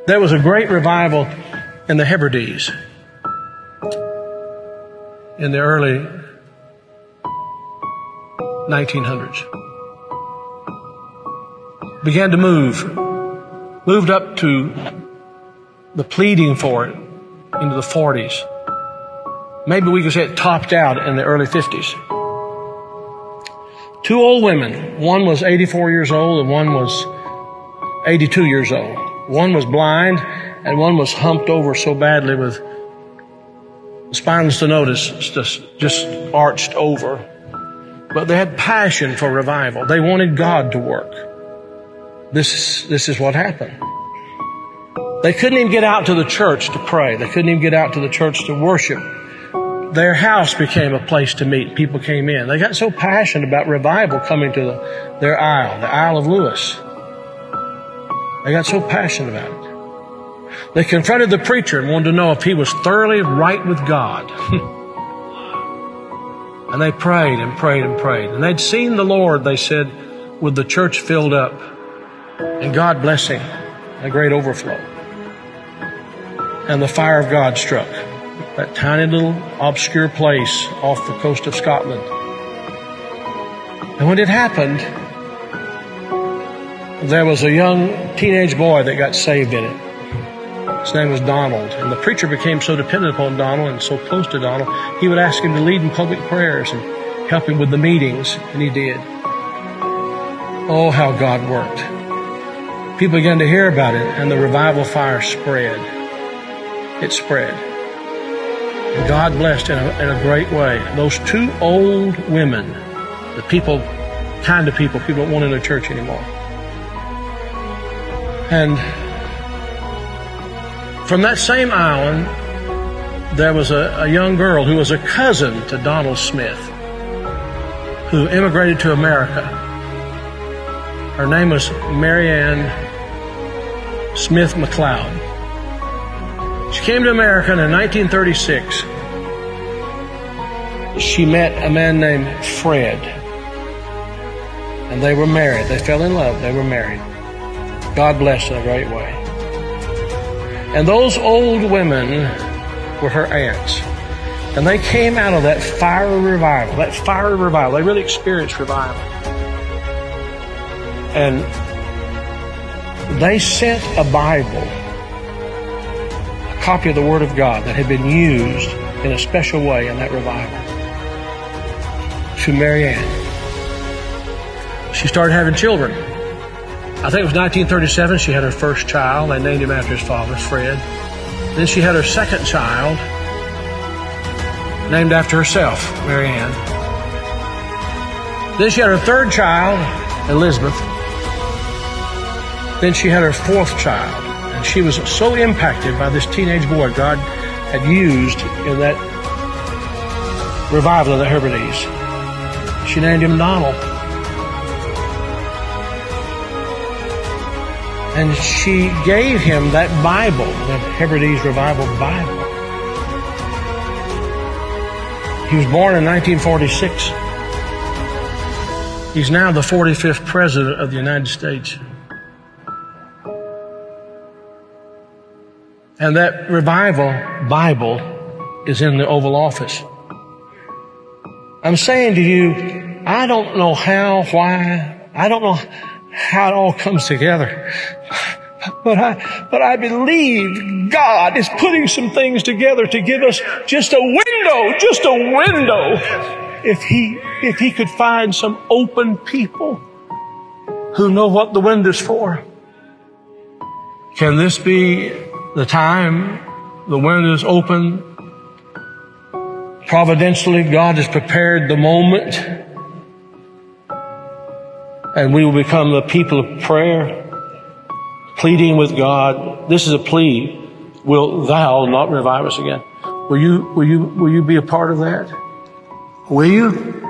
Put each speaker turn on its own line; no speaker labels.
There was a great revival in the Hebrides in the early 1900s. Began to moved up to the pleading for it into the 40s. Maybe we could say it topped out in the early 50s. Two old women. One was 84 years old and one was 82 years old. One was blind and one was humped over so badly with spinal stenosis, just arched over. But they had passion for revival. They wanted God to work. This is what happened. They couldn't even get out to the church to pray. They couldn't even get out to the church to worship. Their house became a place to meet. People came in. They got so passionate about revival coming to their isle, the Isle of Lewis. They got so passionate about it. They confronted the preacher and wanted to know if he was thoroughly right with God. And they prayed and prayed and prayed. And they'd seen the Lord, they said, with the church filled up and God blessing, a great overflow. And the fire of God struck that tiny little obscure place off the coast of Scotland. And when it happened, there was a young teenage boy that got saved in it. His name was Donald. And the preacher became so dependent upon Donald and so close to Donald, he would ask him to lead in public prayers and help him with the meetings, and he did. Oh, how God worked. People began to hear about it, and the revival fire spread. It spread. And God blessed in a great way. Those two old women, the kind of people don't want in the church anymore. And from that same island, there was a young girl who was a cousin to Donald Smith, who immigrated to America. Her name was Marianne Smith McLeod. She came to America and in 1936. She met a man named Fred. And they were married. They fell in love. They were married. God blessed in a great way. And those old women were her aunts. And they came out of that fiery revival. They really experienced revival. And they sent a Bible, a copy of the Word of God that had been used in a special way in that revival, to Marianne. She started having children. I think it was 1937 she had her first child. They named him after his father, Fred. Then she had her second child, named after herself, Marianne. Then she had her third child, Elizabeth. Then she had her fourth child. And she was so impacted by this teenage boy God had used in that revival of the Hebrides. She named him Donald. And she gave him that Bible, the Hebrides Revival Bible. He was born in 1946. He's now the 45th President of the United States. And that Revival Bible is in the Oval Office. I'm saying to you, I don't know how, why, I don't know how it all comes together. But I believe God is putting some things together to give us just a window. If he could find some open people who know what the window's for. Can this be the time the window's open? Providentially, God has prepared the moment, and we will become the people of prayer, pleading with God. This is a plea. Will thou not revive us again? Will you be a part of that? Will you?